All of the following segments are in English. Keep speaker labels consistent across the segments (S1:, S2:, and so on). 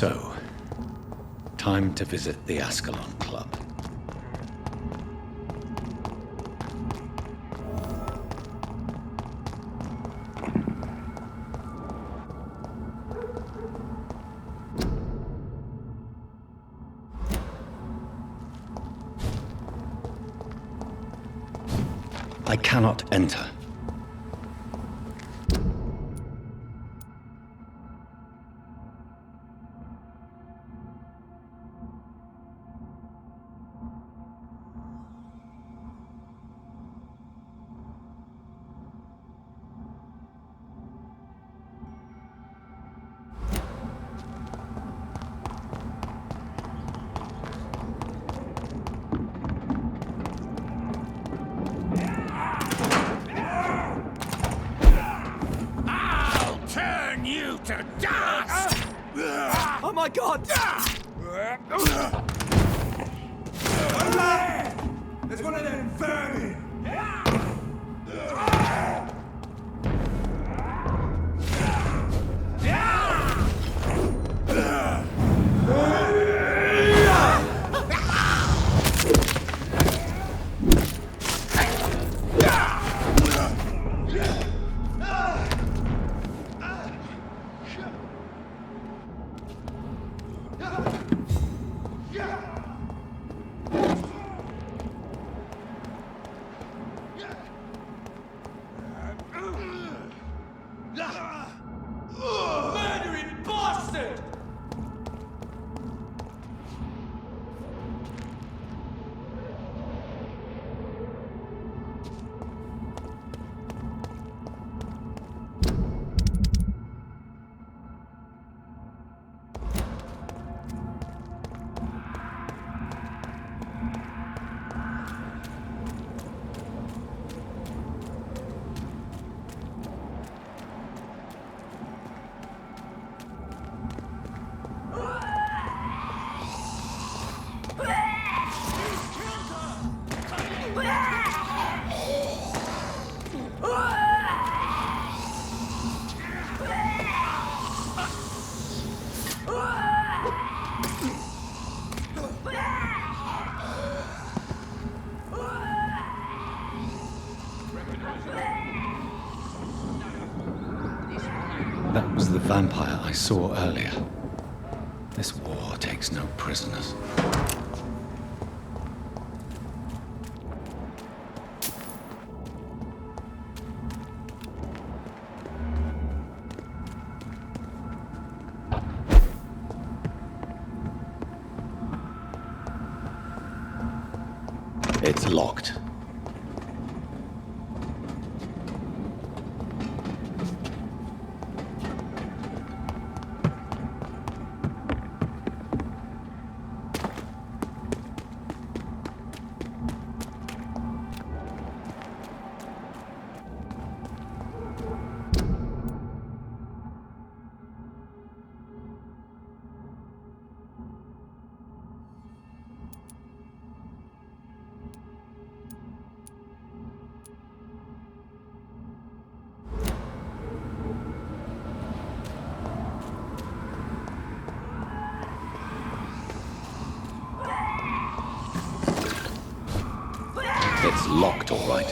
S1: So, time to visit the Ascalon Club. I cannot enter.
S2: Oh my god!
S3: There's one of them vermin!
S2: Murdering bastard!
S1: That was the vampire I saw earlier. This war takes no prisoners. It's locked. It's locked, all right.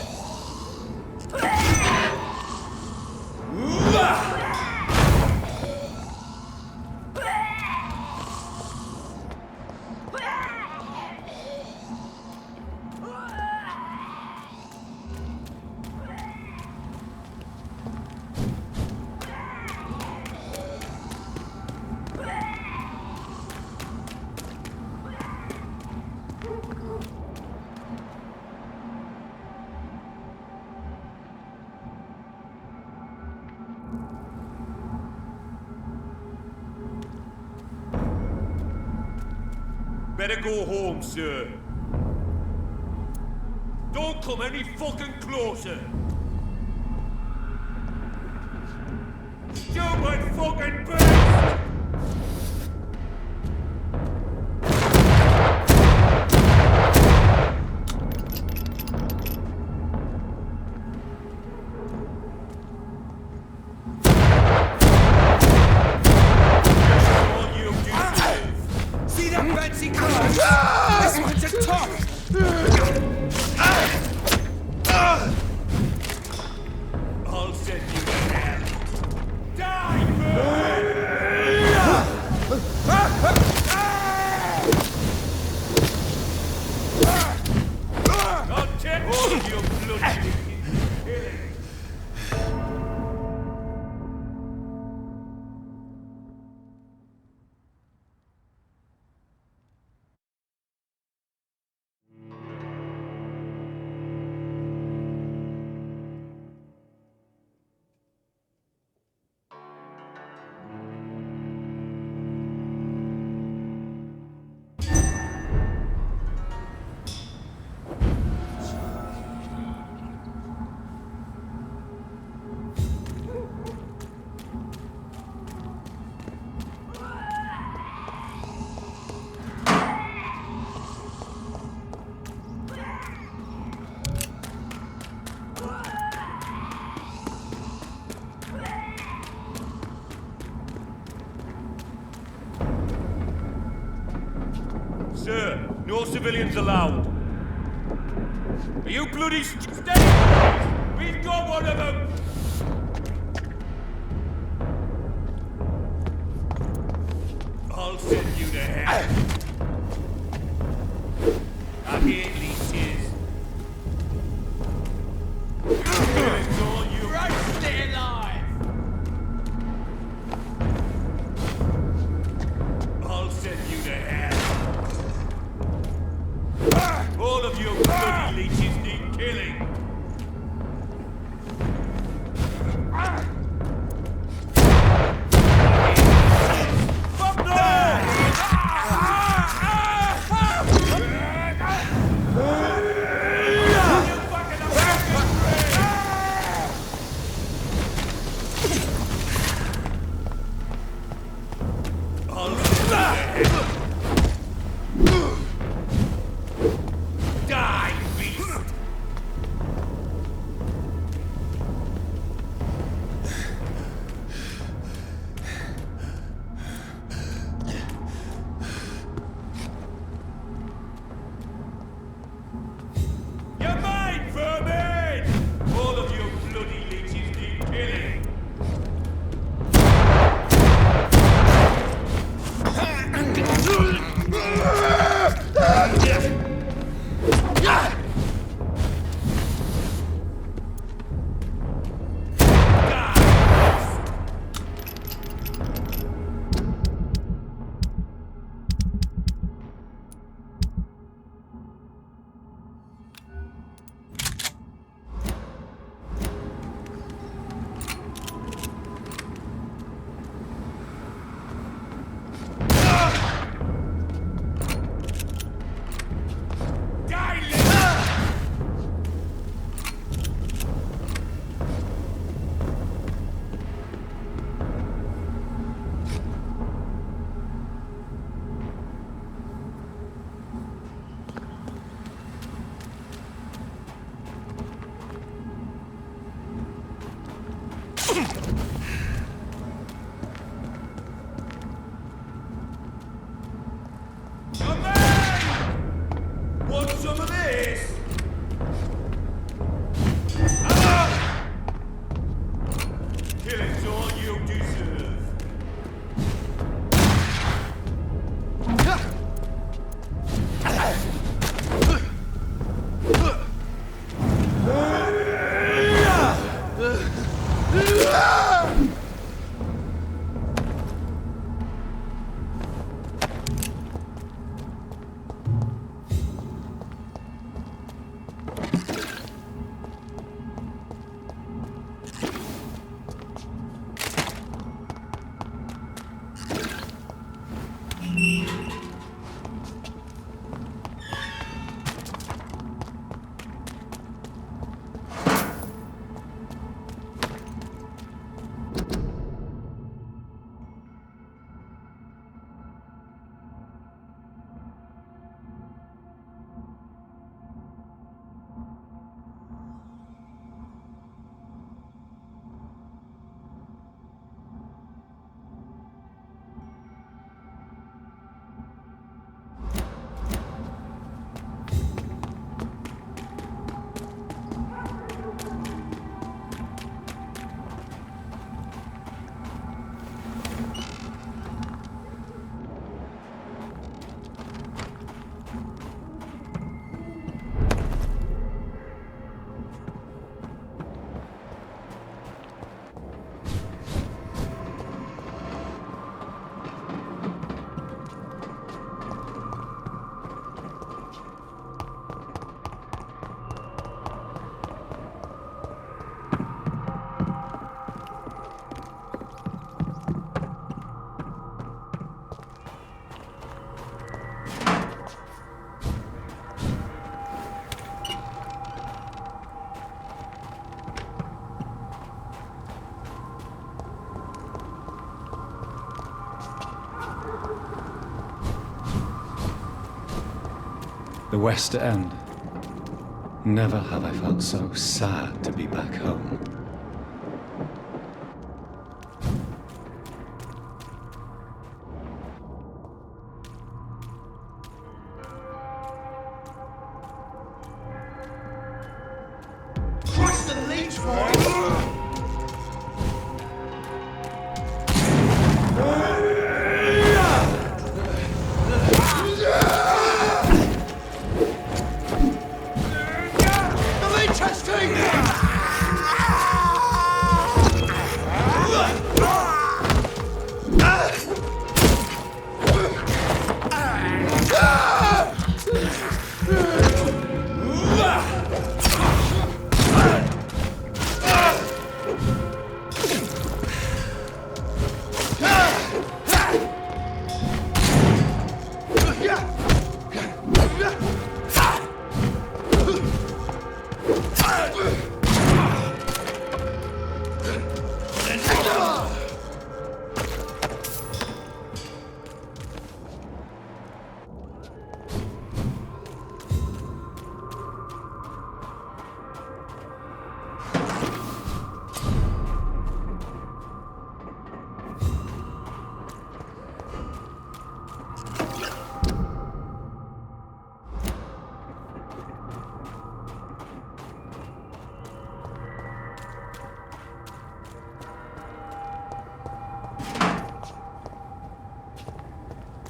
S3: Better go home, sir. Don't come any fucking closer. Stupid fucking beast! All you do Sir, no civilians allowed. Are you bloody steady? We've got one of them! I'll send you to hell. I hate leeches. It's all you.
S2: Right, stay alive!
S3: I'll send you to hell. All of you bloody leeches need killing. Fuck no! Die, beast! You're mine, vermin! All of you bloody leeches need killing. Want some of this? Killing's all you deserve.
S1: The West End. Never have I felt so sad to be back home.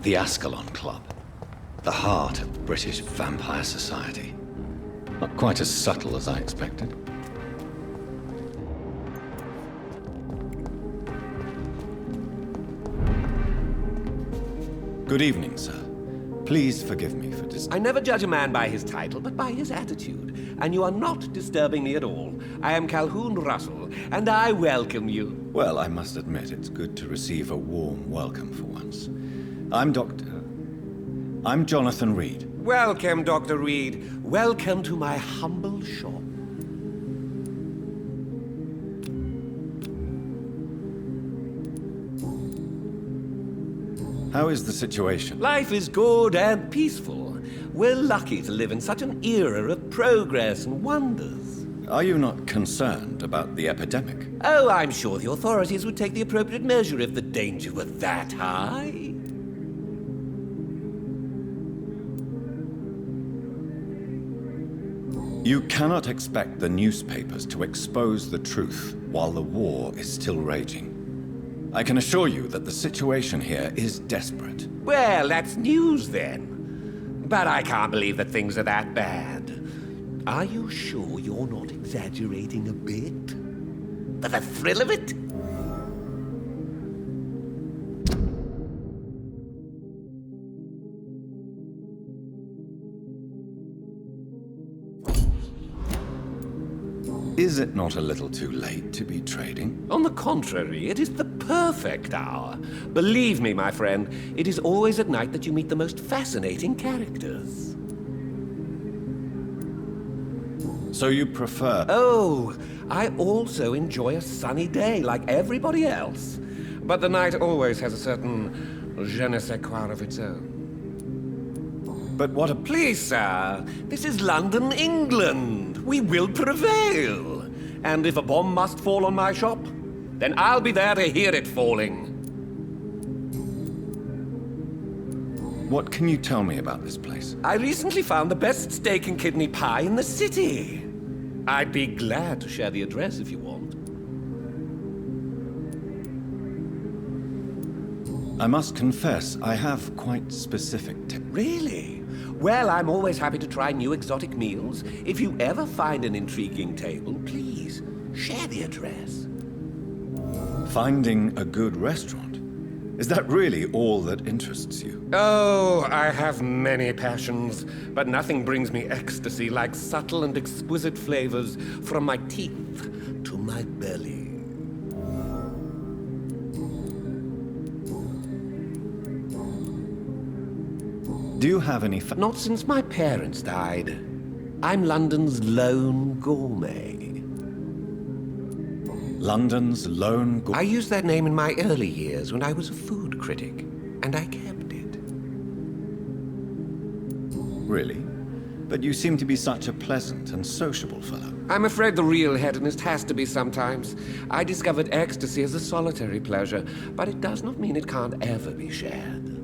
S1: The Ascalon Club. The heart of British vampire society. Not quite as subtle as I expected. Good evening, sir. Please forgive me for
S4: I never judge a man by his title, but by his attitude. And you are not disturbing me at all. I am Calhoun Russell, and I welcome you.
S1: Well, I must admit, it's good to receive a warm welcome for once. I'm Jonathan Reed.
S4: Welcome, Dr. Reed. Welcome to my humble shop.
S1: How is the situation?
S4: Life is good and peaceful. We're lucky to live in such an era of progress and wonders.
S1: Are you not concerned about the epidemic?
S4: Oh, I'm sure the authorities would take the appropriate measure if the danger were that high.
S1: You cannot expect the newspapers to expose the truth while the war is still raging. I can assure you that the situation here is desperate.
S4: Well, that's news then. But I can't believe that things are that bad. Are you sure you're not exaggerating a bit? For the thrill of it?
S1: Is it not a little too late to be trading?
S4: On the contrary, it is the perfect hour. Believe me, my friend, it is always at night that you meet the most fascinating characters.
S1: So you prefer...
S4: Oh, I also enjoy a sunny day like everybody else. But the night always has a certain je ne sais quoi of its own.
S1: But what a...
S4: Please, sir, this is London, England. We will prevail. And if a bomb must fall on my shop, then I'll be there to hear it falling.
S1: What can you tell me about this place?
S4: I recently found the best steak and kidney pie in the city. I'd be glad to share the address if you want.
S1: I must confess, I have quite specific tips.
S4: Really? Well, I'm always happy to try new exotic meals. If you ever find an intriguing table, please share the address.
S1: Finding a good restaurant? Is that really all that interests you?
S4: Oh, I have many passions, but nothing brings me ecstasy like subtle and exquisite flavors from my teeth to my belly.
S1: Do you have any
S4: Not since my parents died. I'm London's lone gourmet.
S1: London's lone
S4: I used that name in my early years when I was a food critic, and I kept it.
S1: Really? But you seem to be such a pleasant and sociable fellow.
S4: I'm afraid the real hedonist has to be sometimes. I discovered ecstasy as a solitary pleasure, but it does not mean it can't ever be shared.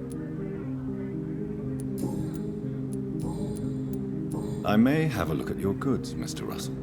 S1: I may have a look at your goods, Mr. Russell.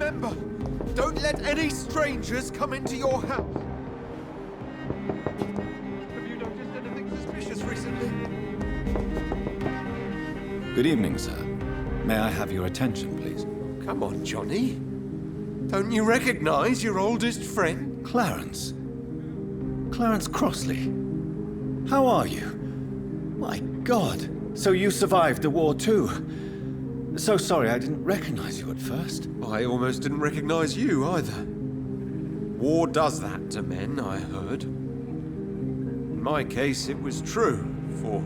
S2: Remember, don't let any strangers come into your house. Have you noticed anything suspicious recently?
S1: Good evening, sir. May I have your attention, please?
S2: Come on, Johnny. Don't you recognize your oldest friend?
S1: Clarence. Clarence Crossley. How are you? My God. So you survived the war too. So sorry I didn't recognize you at first.
S2: I almost didn't recognize you either. War does that to men, I heard. In my case, it was true, for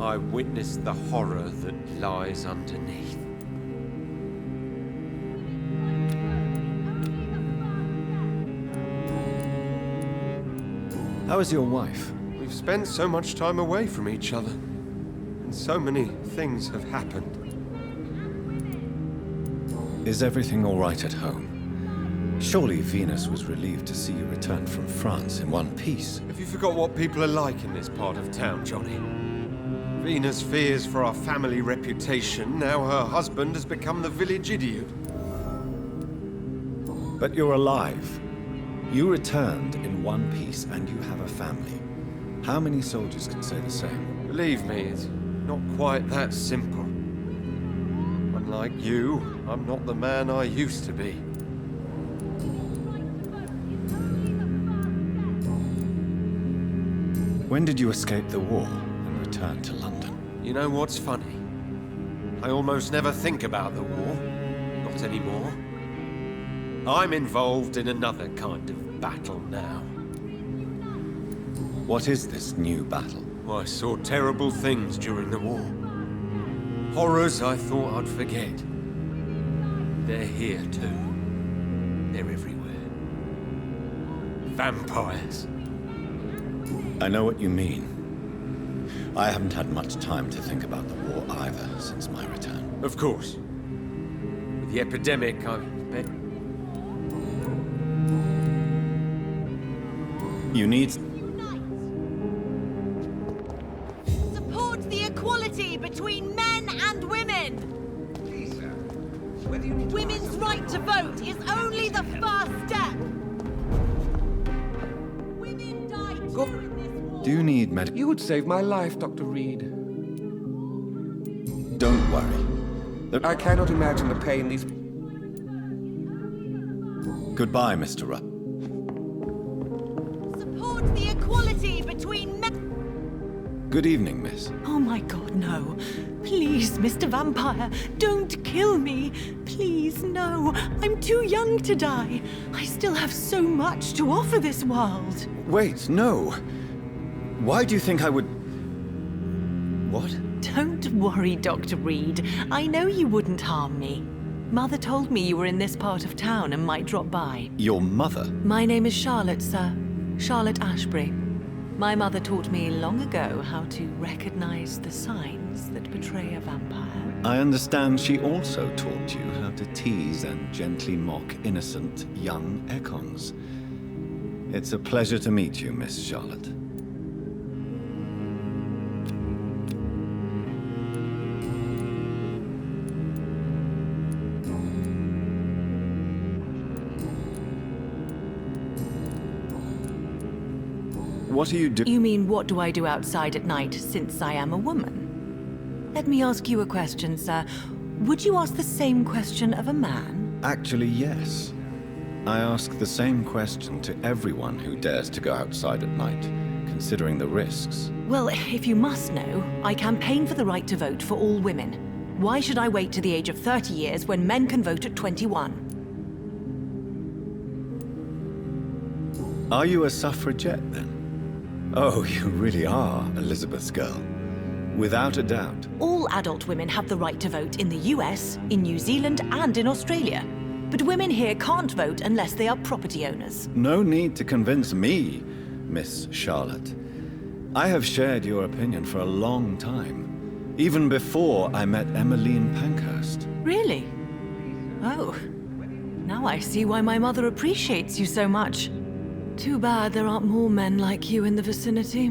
S2: I witnessed the horror that lies underneath.
S1: How is your wife?
S2: We've spent so much time away from each other, and so many things have happened.
S1: Is everything all right at home? Surely Venus was relieved to see you return from France in one piece.
S2: Have you forgot what people are like in this part of town, Johnny? Venus fears for our family reputation. Now her husband has become the village idiot.
S1: But you're alive. You returned in one piece and you have a family. How many soldiers can say the same?
S2: Believe me, it's not quite that simple. Unlike you, I'm not the man I used to be.
S1: When did you escape the war and return to London?
S2: You know what's funny? I almost never think about the war. Not anymore. I'm involved in another kind of battle now.
S1: What is this new battle?
S2: I saw terrible things during the war. Horrors I thought I'd forget. They're here too. They're everywhere. Vampires.
S1: I know what you mean. I haven't had much time to think about the war either since my return.
S2: Of course. With the epidemic, I've bet...
S1: You need...
S5: Support the equality between men and women!
S4: Please, sir. Whether you need to
S5: Women's
S4: answer-
S5: right to vote is only the first step! Women die too in this war!
S1: Do you need medical...
S6: You would save my life, Dr. Reed.
S1: Don't worry.
S6: I cannot imagine the pain these...
S1: Goodbye, Mr. Rupp.
S5: Support the equality between men...
S1: Good evening, miss.
S7: Oh my god, no. Please, Mr. Vampire, don't kill me. Please, no. I'm too young to die. I still have so much to offer this world.
S1: Wait, no. Why do you think I would... What?
S7: Don't worry, Dr. Reed. I know you wouldn't harm me. Mother told me you were in this part of town and might drop by.
S1: Your mother?
S7: My name is Charlotte, sir. Charlotte Ashbury. My mother taught me long ago how to recognize the signs that betray a vampire.
S1: I understand she also taught you how to tease and gently mock innocent young Ekons. It's a pleasure to meet you, Miss Charlotte. What are you doing?
S7: You mean, what do I do outside at night since I am a woman? Let me ask you a question, sir. Would you ask the same question of a man?
S1: Actually, yes. I ask the same question to everyone who dares to go outside at night, considering the risks.
S7: Well, if you must know, I campaign for the right to vote for all women. Why should I wait to the age of 30 years when men can vote at 21?
S1: Are you a suffragette, then? Oh, you really are Elizabeth's girl. Without a doubt.
S7: All adult women have the right to vote in the US, in New Zealand, and in Australia. But women here can't vote unless they are property owners.
S1: No need to convince me, Miss Charlotte. I have shared your opinion for a long time. Even before I met Emmeline Pankhurst.
S7: Really? Oh. Now I see why my mother appreciates you so much. Too bad there aren't more men like you in the vicinity.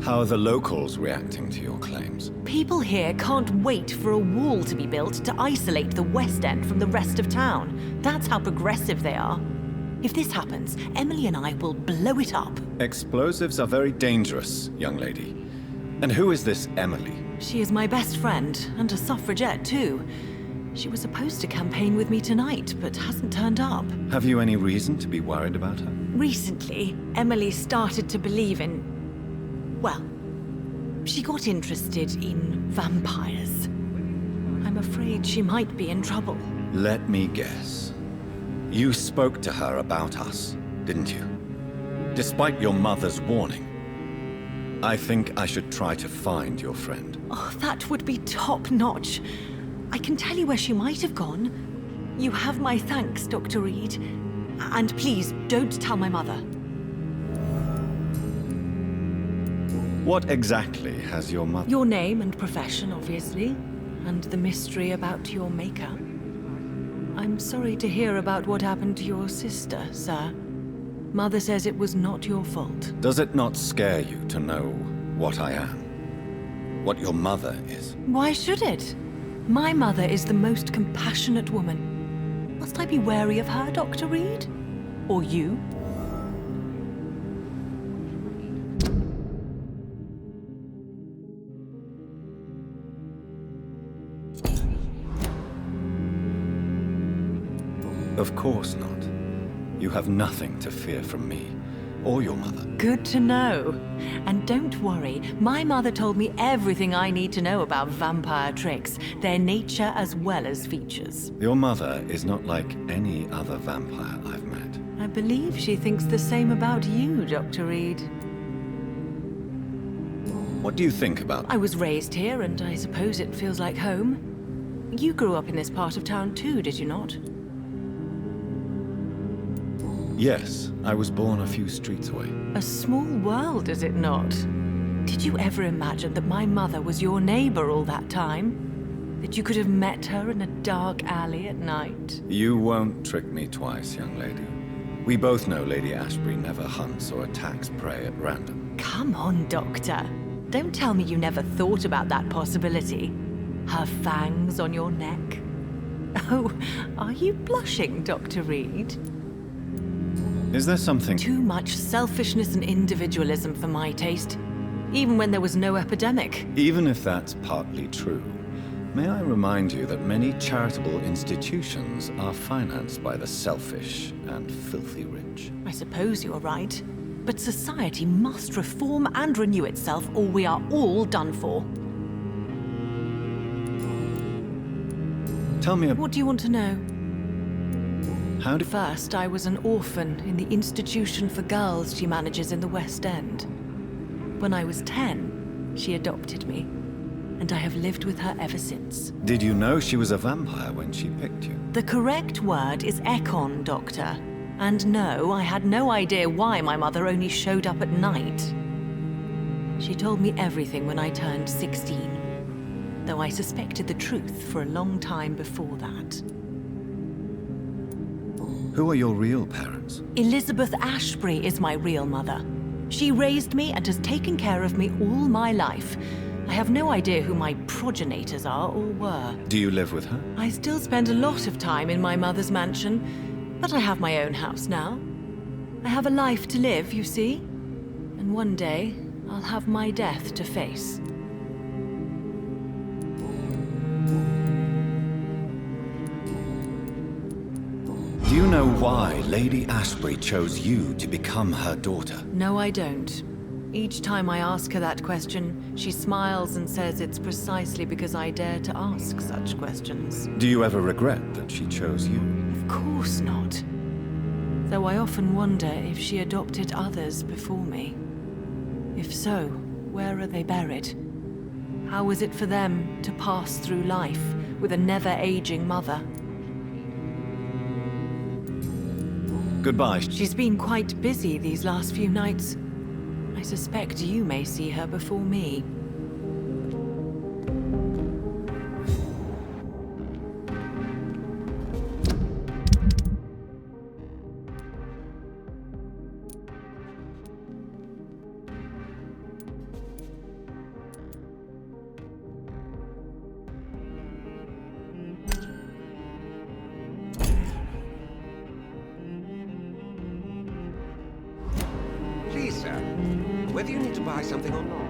S1: How are the locals reacting to your claims?
S7: People here can't wait for a wall to be built to isolate the West End from the rest of town. That's how progressive they are. If this happens, Emily and I will blow it up.
S1: Explosives are very dangerous, young lady. And who is this Emily?
S7: She is my best friend, and a suffragette too. She was supposed to campaign with me tonight, but hasn't turned up.
S1: Have you any reason to be worried about her?
S7: Recently, Emily started to believe in... well, she got interested in vampires. I'm afraid she might be in trouble.
S1: Let me guess. You spoke to her about us, didn't you? Despite your mother's warning. I think I should try to find your friend.
S7: Oh, that would be top-notch. I can tell you where she might have gone. You have my thanks, Dr. Reed. And please, don't tell my mother.
S1: What exactly has your mother...
S7: Your name and profession, obviously, and the mystery about your maker. I'm sorry to hear about what happened to your sister, sir. Mother says it was not your fault.
S1: Does it not scare you to know what I am? What your mother is?
S7: Why should it? My mother is the most compassionate woman. Must I be wary of her, Dr. Reed? Or you?
S1: Of course not. You have nothing to fear from me, or your mother.
S7: Good to know. And don't worry, my mother told me everything I need to know about vampire tricks, their nature as well as features.
S1: Your mother is not like any other vampire I've met.
S7: I believe she thinks the same about you, Dr. Reed.
S1: What do you think about...
S7: I was raised here, and I suppose it feels like home. You grew up in this part of town too, did you not?
S1: Yes, I was born a few streets away.
S7: A small world, is it not? Did you ever imagine that my mother was your neighbor all that time? That you could have met her in a dark alley at night?
S1: You won't trick me twice, young lady. We both know Lady Ashbury never hunts or attacks prey at random.
S7: Come on, Doctor. Don't tell me you never thought about that possibility. Her fangs on your neck. Oh, are you blushing, Dr. Reed?
S1: Is there something...
S7: Too much selfishness and individualism for my taste, even when there was no epidemic.
S1: Even if that's partly true, may I remind you that many charitable institutions are financed by the selfish and filthy rich.
S7: I suppose you're right, but society must reform and renew itself, or we are all done for.
S1: Tell me
S7: What do you want to know?
S1: how did...
S7: First, I was an orphan in the institution for girls she manages in the West End. When I was 10, she adopted me, and I have lived with her ever since.
S1: Did you know she was a vampire when she picked you?
S7: The correct word is Ekon, Doctor. And no, I had no idea why my mother only showed up at night. She told me everything when I turned 16, though I suspected the truth for a long time before that.
S1: Who are your real parents?
S7: Elizabeth Ashbury is my real mother. She raised me and has taken care of me all my life. I have no idea who my progenitors are or were.
S1: Do you live with her?
S7: I still spend a lot of time in my mother's mansion, but I have my own house now. I have a life to live, you see. And one day, I'll have my death to face.
S1: Do you know why Lady Ashbury chose you to become her daughter?
S7: No, I don't. Each time I ask her that question, she smiles and says it's precisely because I dare to ask such questions.
S1: Do you ever regret that she chose you?
S7: Of course not. Though I often wonder if she adopted others before me. If so, where are they buried? How was it for them to pass through life with a never-aging mother?
S1: Goodbye.
S7: She's been quite busy these last few nights. I suspect you may see her before me.
S4: Please, sir, whether you need to buy something or not.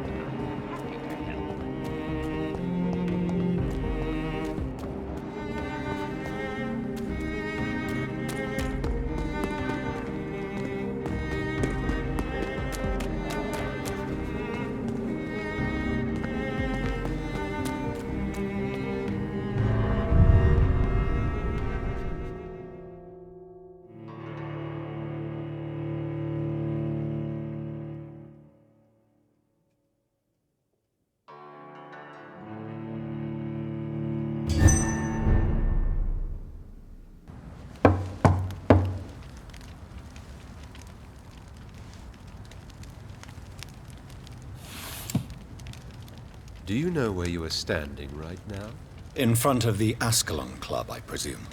S2: Do you know where you are standing right now?
S1: In front of the Ascalon Club, I presume.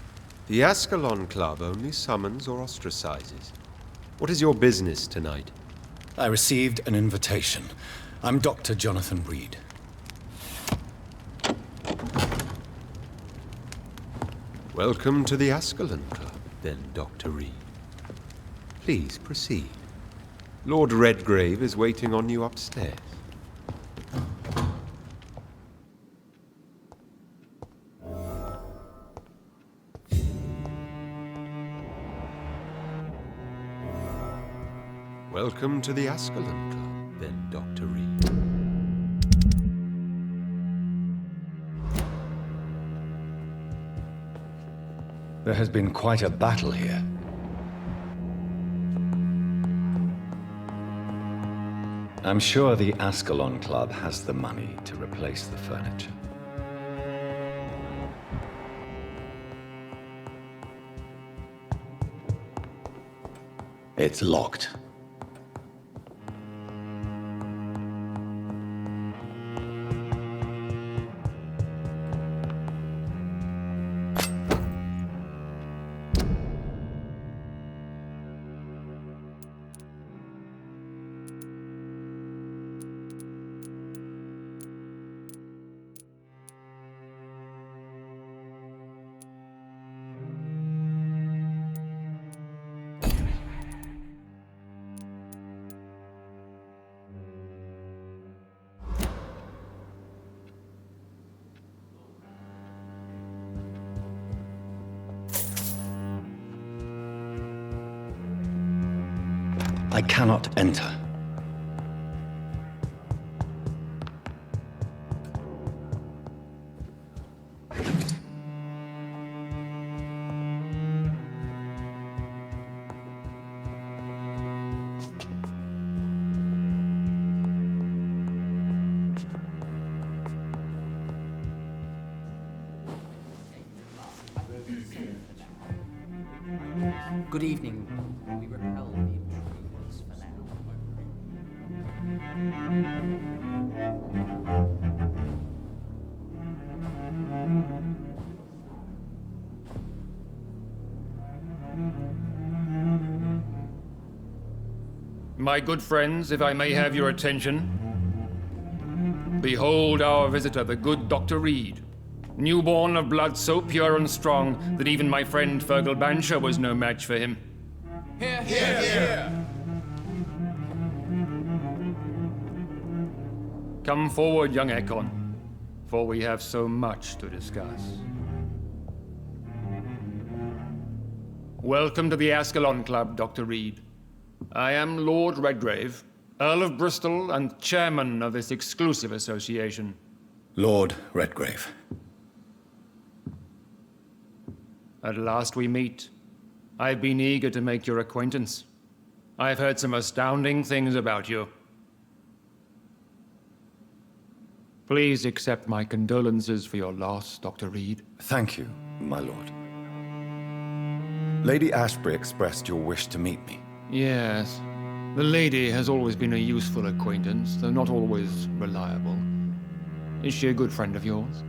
S2: The Ascalon Club only summons or ostracizes. What is your business tonight?
S1: I received an invitation. I'm Dr. Jonathan Reed.
S2: Welcome to the Ascalon Club, then, Dr. Reed. Please proceed. Lord Redgrave is waiting on you upstairs. Welcome to the Ascalon Club, then, Dr. Reed.
S1: There has been quite a battle here. I'm sure the Ascalon Club has the money to replace the furniture. It's locked. I cannot enter.
S8: Good evening. We repel the intruders for now.
S3: My good friends, if I may have your attention. Behold our visitor, the good Dr. Reed. Newborn of blood so pure and strong that even my friend Fergal Bansher was no match for him.
S8: Here, here, here!
S3: Come forward, young Ekon, for we have so much to discuss. Welcome to the Ascalon Club, Dr. Reed. I am Lord Redgrave, Earl of Bristol and chairman of this exclusive association.
S1: Lord Redgrave.
S3: At last we meet. I've been eager to make your acquaintance. I've heard some astounding things about you. Please accept my condolences for your loss, Dr. Reed.
S1: Thank you, my lord. Lady Ashbury expressed your wish to meet me.
S3: Yes. The lady has always been a useful acquaintance, though not always reliable. Is she a good friend of yours?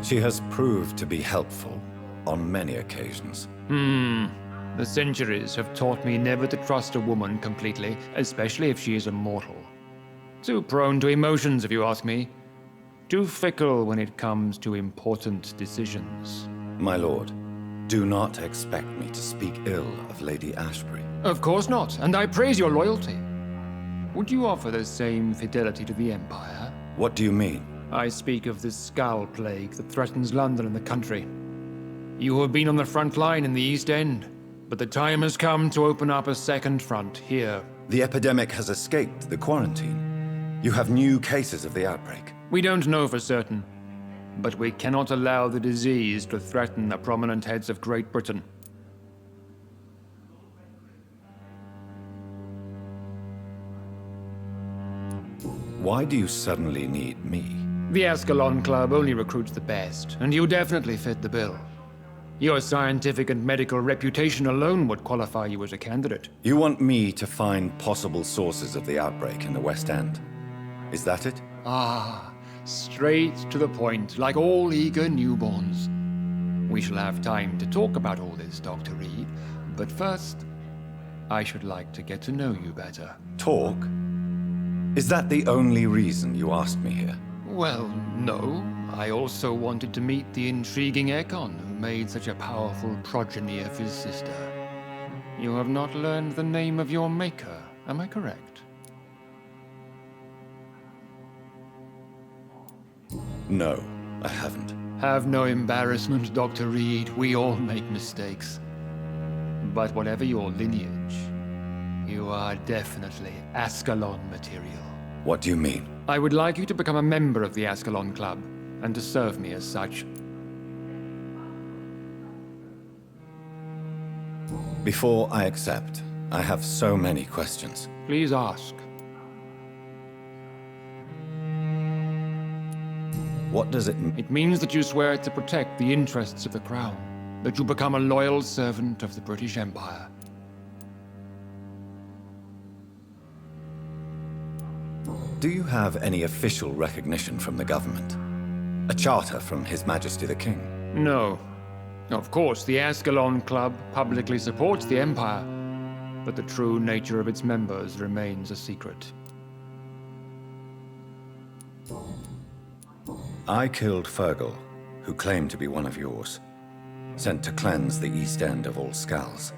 S1: She has proved to be helpful on many occasions.
S3: The centuries have taught me never to trust a woman completely, especially if she is a mortal. Too prone to emotions, if you ask me. Too fickle when it comes to important decisions.
S1: My lord, do not expect me to speak ill of Lady Ashbury.
S3: Of course not, and I praise your loyalty. Would you offer the same fidelity to the Empire?
S1: What do you mean?
S3: I speak of the Skull Plague that threatens London and the country. You have been on the front line in the East End, but the time has come to open up a second front here.
S1: The epidemic has escaped the quarantine. You have new cases of the outbreak.
S3: We don't know for certain, but we cannot allow the disease to threaten the prominent heads of Great Britain.
S1: Why do you suddenly need me?
S3: The Ascalon Club only recruits the best, and you definitely fit the bill. Your scientific and medical reputation alone would qualify you as a candidate.
S1: You want me to find possible sources of the outbreak in the West End? Is that it?
S3: Ah, straight to the point, like all eager newborns. We shall have time to talk about all this, Dr. Reed, but first, I should like to get to know you better.
S1: Talk? Is that the only reason you asked me here?
S3: Well, no. I also wanted to meet the intriguing Ekon who made such a powerful progeny of his sister. You have not learned the name of your maker, am I correct?
S1: No, I haven't.
S3: Have no embarrassment, Dr. Reed. We all make mistakes. But whatever your lineage, you are definitely Ascalon material.
S1: What do you mean?
S3: I would like you to become a member of the Ascalon Club, and to serve me as such.
S1: Before I accept, I have so many questions.
S3: Please ask.
S1: What does it mean?
S3: It means that you swear to protect the interests of the Crown, that you become a loyal servant of the British Empire.
S1: Do you have any official recognition from the government? A charter from His Majesty the King?
S3: No. Of course, the Ascalon Club publicly supports the Empire, but the true nature of its members remains a secret.
S1: I killed Fergal, who claimed to be one of yours, sent to cleanse the East End of all Skulls.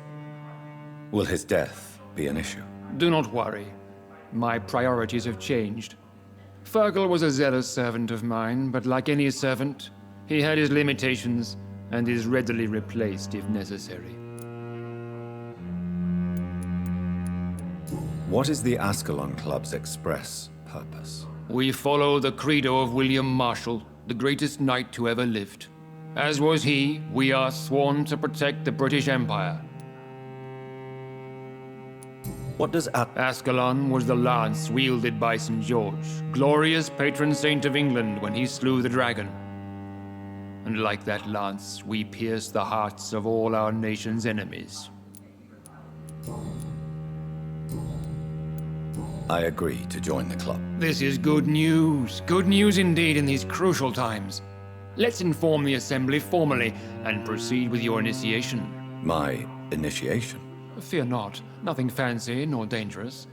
S1: Will his death be an issue?
S3: Do not worry. My priorities have changed. Fergal was a zealous servant of mine, but like any servant, he had his limitations and is readily replaced if necessary.
S1: What is the Ascalon Club's express purpose?
S3: We follow the credo of William Marshall, the greatest knight who ever lived. As was he, we are sworn to protect the British Empire.
S1: What does
S3: Ascalon was the lance wielded by St. George, glorious patron saint of England when he slew the dragon. And like that lance, we pierce the hearts of all our nation's enemies.
S1: I agree to join the club.
S3: This is good news. Good news indeed in these crucial times. Let's inform the Assembly formally and proceed with your initiation.
S1: My initiation?
S3: Fear not. Nothing fancy nor dangerous.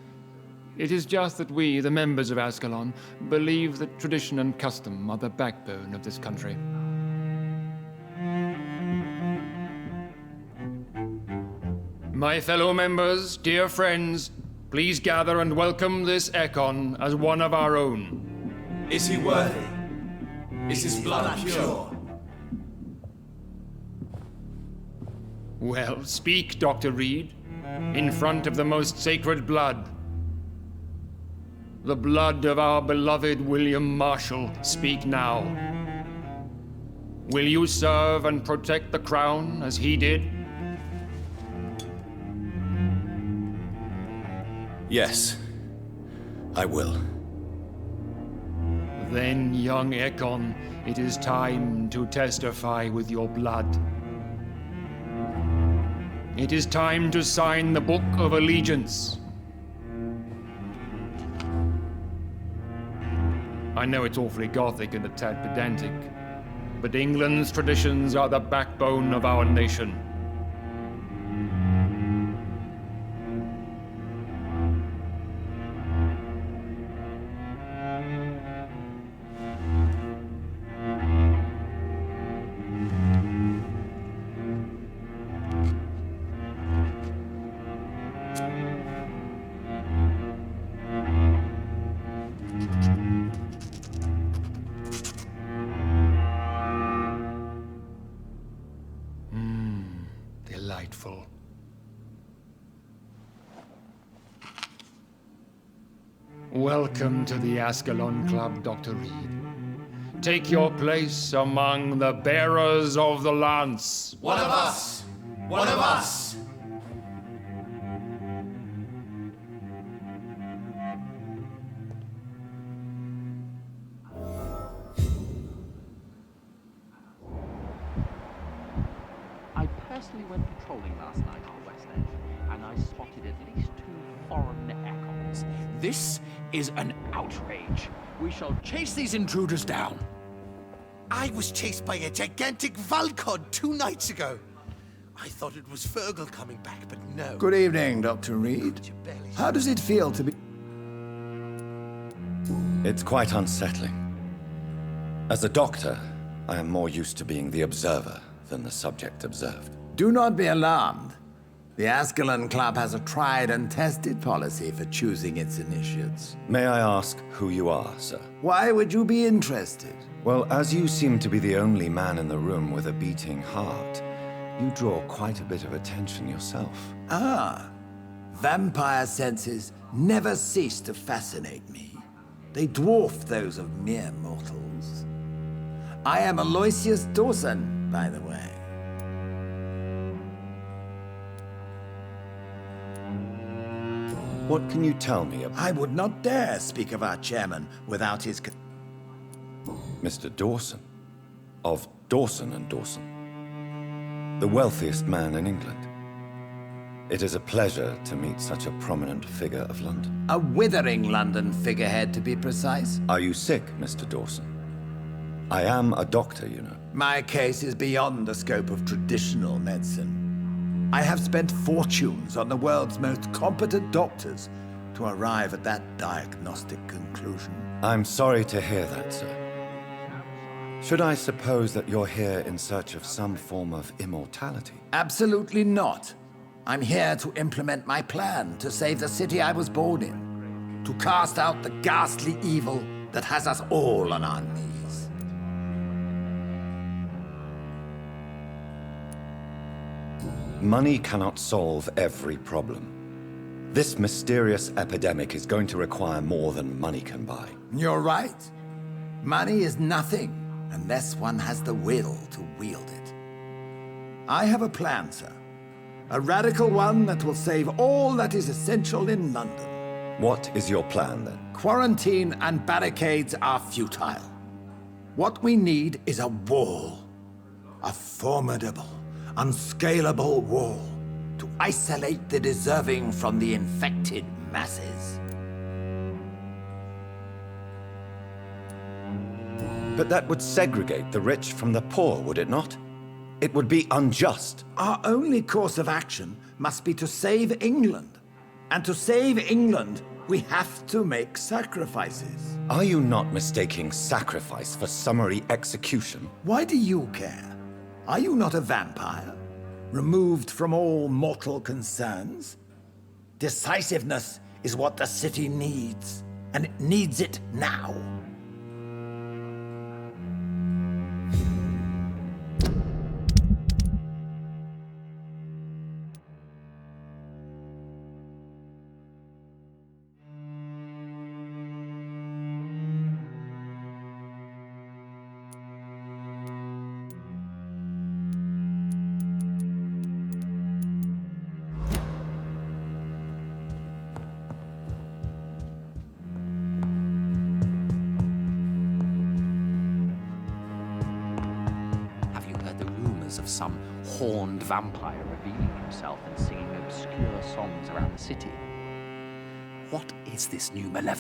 S3: It is just that we, the members of Ascalon, believe that tradition and custom are the backbone of this country. My fellow members, dear friends, please gather and welcome this Ekon as one of our own.
S9: Is he worthy? Is his blood pure?
S3: Well, speak, Dr. Reed, in front of the most sacred blood. The blood of our beloved William Marshall, speak now. Will you serve and protect the crown as he did?
S1: Yes, I will.
S3: Then, young Ekon, it is time to testify with your blood. It is time to sign the Book of Allegiance. I know it's awfully gothic and a tad pedantic, but England's traditions are the backbone of our nation. Delightful. Welcome to the Ascalon Club, Dr. Reed. Take your place among the bearers of the lance.
S9: One of us! One of us!
S10: personally went patrolling last night on the West Edge, and I spotted at least 2 foreign echoes.
S9: This is an outrage. We shall chase these intruders down.
S11: I was chased by a gigantic Valcod 2 nights ago. I thought it was Fergal coming back, but no.
S12: Good evening, Dr. Reed. How does it feel to be...
S1: It's quite unsettling. As a doctor, I am more used to being the observer than the subject observed.
S12: Do not be alarmed. The Ascalon Club has a tried and tested policy for choosing its initiates.
S1: May I ask who you are, sir?
S12: Why would you be interested?
S1: Well, as you seem to be the only man in the room with a beating heart, you draw quite a bit of attention yourself.
S12: Ah, vampire senses never cease to fascinate me. They dwarf those of mere mortals. I am Aloysius Dawson, by the way.
S1: What can you tell me about...
S12: I would not dare speak of our chairman without his...
S1: Mr. Dawson? Of Dawson and Dawson? The wealthiest man in England. It is a pleasure to meet such a prominent figure of London.
S12: A withering London figurehead, to be precise.
S1: Are you sick, Mr. Dawson? I am a doctor, you know.
S12: My case is beyond the scope of traditional medicine. I have spent fortunes on the world's most competent doctors to arrive at that diagnostic conclusion.
S1: I'm sorry to hear that, sir. Should I suppose that you're here in search of some form of immortality?
S12: Absolutely not. I'm here to implement my plan to save the city I was born in, to cast out the ghastly evil that has us all on our knees.
S1: Money cannot solve every problem. This mysterious epidemic is going to require more than money can buy.
S12: You're right. Money is nothing unless one has the will to wield it. I have a plan, sir. A radical one that will save all that is essential in London.
S1: What is your plan, then?
S12: Quarantine and barricades are futile. What we need is a wall. A formidable, unscalable wall to isolate the deserving from the infected masses.
S1: But that would segregate the rich from the poor, would it not? It would be unjust.
S12: Our only course of action must be to save England. And to save England, we have to make sacrifices.
S1: Are you not mistaking sacrifice for summary execution?
S12: Why do you care? Are you not a vampire? Removed from all mortal concerns? Decisiveness is what the city needs, and it needs it now.
S10: Of some horned vampire revealing himself and singing obscure songs around the city. What is this new malevolence?